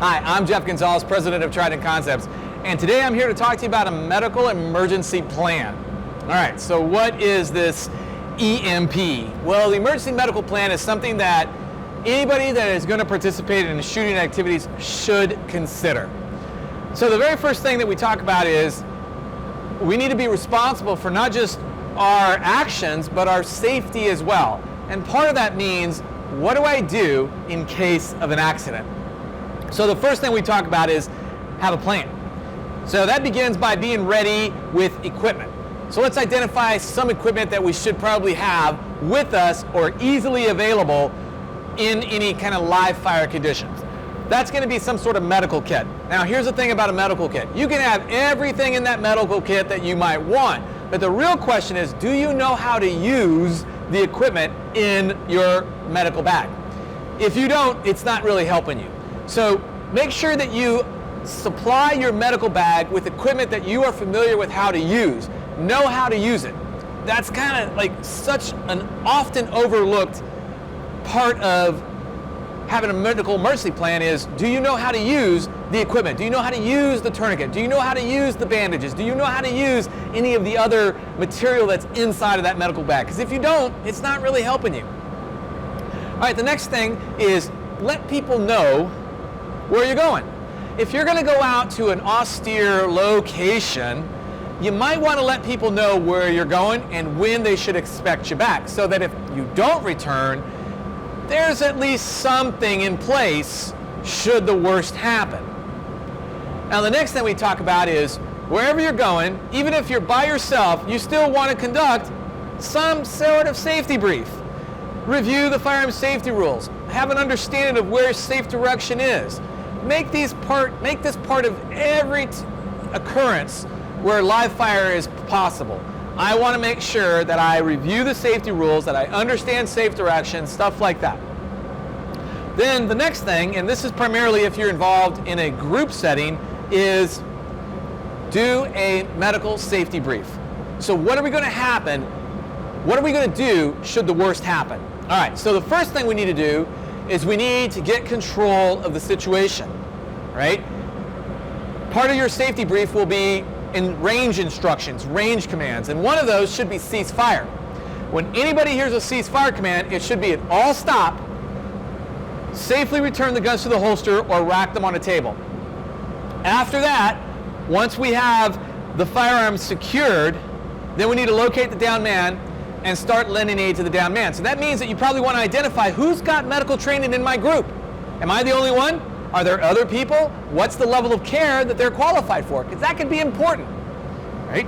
Hi, I'm Jeff Gonzalez, president of Trident Concepts, and today I'm here to talk to you about a medical emergency plan. All right, so what is this EMP? Well, the emergency medical plan is something that anybody that is going to participate in shooting activities should consider. So the very first thing that we talk about is we need to be responsible for not just our actions, but our safety as well. And part of that means, what do I do in case of an accident? So the first thing we talk about is have a plan. So that begins by being ready with equipment. So let's identify some equipment that we should probably have with us or easily available in any kind of live fire conditions. That's going to be some sort of medical kit. Now here's the thing about a medical kit. You can have everything in that medical kit that you might want, but the real question is, do you know how to use the equipment in your medical bag? If you don't, it's not really helping you. So make sure that you supply your medical bag with equipment that you are familiar with how to use. Know how to use it. That's kind of like such an often overlooked part of having a medical emergency plan is, do you know how to use the equipment? Do you know how to use the tourniquet? Do you know how to use the bandages? Do you know how to use any of the other material that's inside of that medical bag? Because if you don't, it's not really helping you. All right, the next thing is let people know where you're going. If you're going to go out to an austere location, you might want to let people know where you're going and when they should expect you back, so that if you don't return, there's at least something in place should the worst happen. Now the next thing we talk about is wherever you're going, even if you're by yourself, you still want to conduct some sort of safety brief. Review the firearm safety rules. Have an understanding of where safe direction is. Make this part of every occurrence where live fire is possible. I want to make sure that I review the safety rules, that I understand safe direction, stuff like that. Then the next thing, and this is primarily if you're involved in a group setting, is do a medical safety brief. So what are we going to happen? What are we going to do should the worst happen? All right, so the first thing we need to do is we need to get control of the situation, right? Part of your safety brief will be in range instructions, range commands, and one of those should be cease fire. When anybody hears a cease fire command, it should be an all stop, safely return the guns to the holster or rack them on a table. After that, once we have the firearms secured, then we need to locate the downed man and start lending aid to the downed man. So that means that you probably want to identify who's got medical training in my group. Am I the only one? Are there other people? What's the level of care that they're qualified for? Because that could be important, right?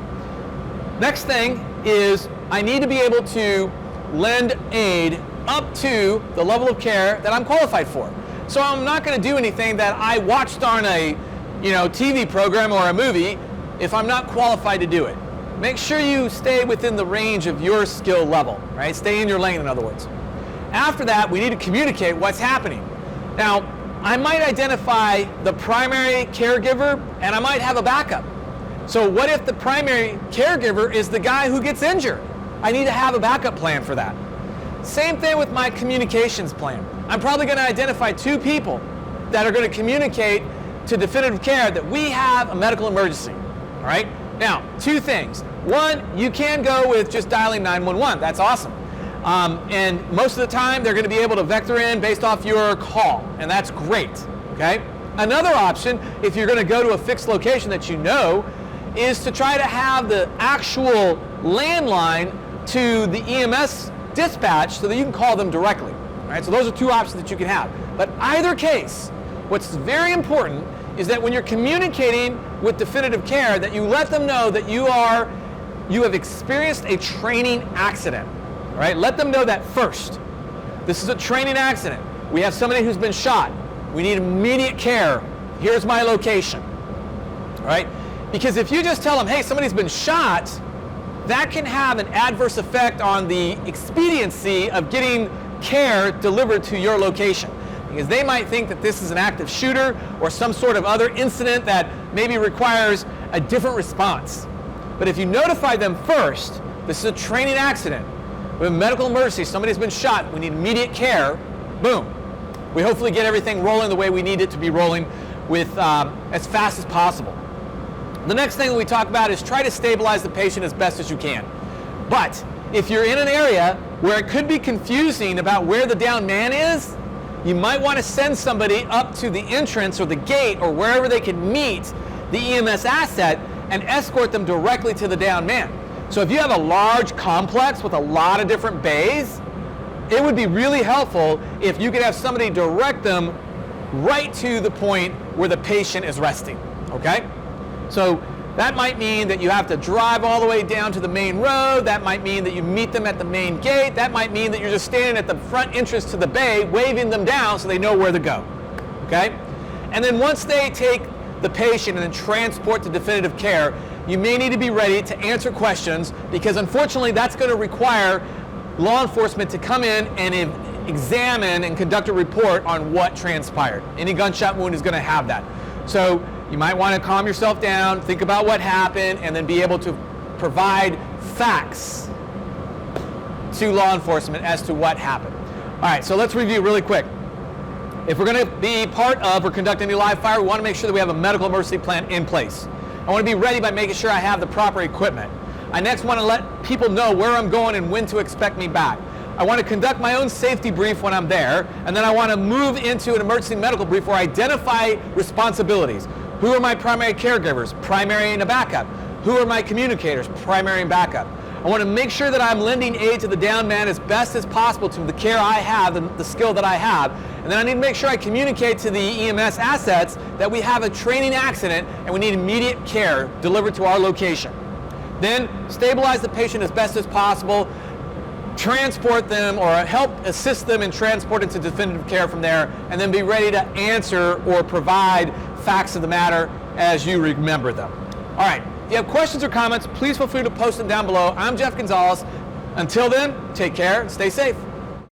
Next thing is I need to be able to lend aid up to the level of care that I'm qualified for. So I'm not going to do anything that I watched on a TV program or a movie if I'm not qualified to do it. Make sure you stay within the range of your skill level, right? Stay in your lane, in other words. After that, we need to communicate what's happening. Now, I might identify the primary caregiver and I might have a backup. So what if the primary caregiver is the guy who gets injured? I need to have a backup plan for that. Same thing with my communications plan. I'm probably going to identify two people that are going to communicate to definitive care that we have a medical emergency, all right? Now, two things. One, you can go with just dialing 911. That's awesome. And most of the time, they're going to be able to vector in based off your call, and that's great, okay? Another option, if you're going to go to a fixed location that you know, is to try to have the actual landline to the EMS dispatch so that you can call them directly, all right? So those are two options that you can have. But either case, what's very important is that when you're communicating with definitive care, that you let them know that you have experienced a training accident. All right, let them know that first. This is a training accident. We have somebody who's been shot. We need immediate care. Here's my location. All right, because if you just tell them, hey, somebody's been shot, that can have an adverse effect on the expediency of getting care delivered to your location. Because they might think that this is an active shooter or some sort of other incident that maybe requires a different response. But if you notify them first, this is a training accident. We have a medical emergency, somebody's been shot, we need immediate care, boom. we hopefully get everything rolling the way we need it to be rolling with as fast as possible. The next thing that we talk about is try to stabilize the patient as best as you can. But if you're in an area where it could be confusing about where the downed man is, you might want to send somebody up to the entrance or the gate or wherever they can meet the EMS asset and escort them directly to the downed man. So if you have a large complex with a lot of different bays, it would be really helpful if you could have somebody direct them right to the point where the patient is resting, okay? So that might mean that you have to drive all the way down to the main road. That might mean that you meet them at the main gate. That might mean that you're just standing at the front entrance to the bay, waving them down so they know where to go, okay? And then once they take the patient and then transport to definitive care, you may need to be ready to answer questions, because unfortunately that's going to require law enforcement to come in and examine and conduct a report on what transpired. Any gunshot wound is going to have that. So you might want to calm yourself down, think about what happened, and then be able to provide facts to law enforcement as to what happened. All right, so let's review really quick. If we're going to be part of or conduct any live fire, we want to make sure that we have a medical emergency plan in place. I want to be ready by making sure I have the proper equipment. I next want to let people know where I'm going and when to expect me back. I want to conduct my own safety brief when I'm there, and then I want to move into an emergency medical brief where I identify responsibilities. Who are my primary caregivers, primary and a backup? Who are my communicators, primary and backup? I want to make sure that I'm lending aid to the downed man as best as possible to the care I have and the skill that I have. And then I need to make sure I communicate to the EMS assets that we have a training accident and we need immediate care delivered to our location. Then stabilize the patient as best as possible, transport them or help assist them in transport into definitive care from there, and then be ready to answer or provide facts of the matter as you remember them. All right, if you have questions or comments, please feel free to post them down below. I'm Jeff Gonzalez. Until then, take care and stay safe.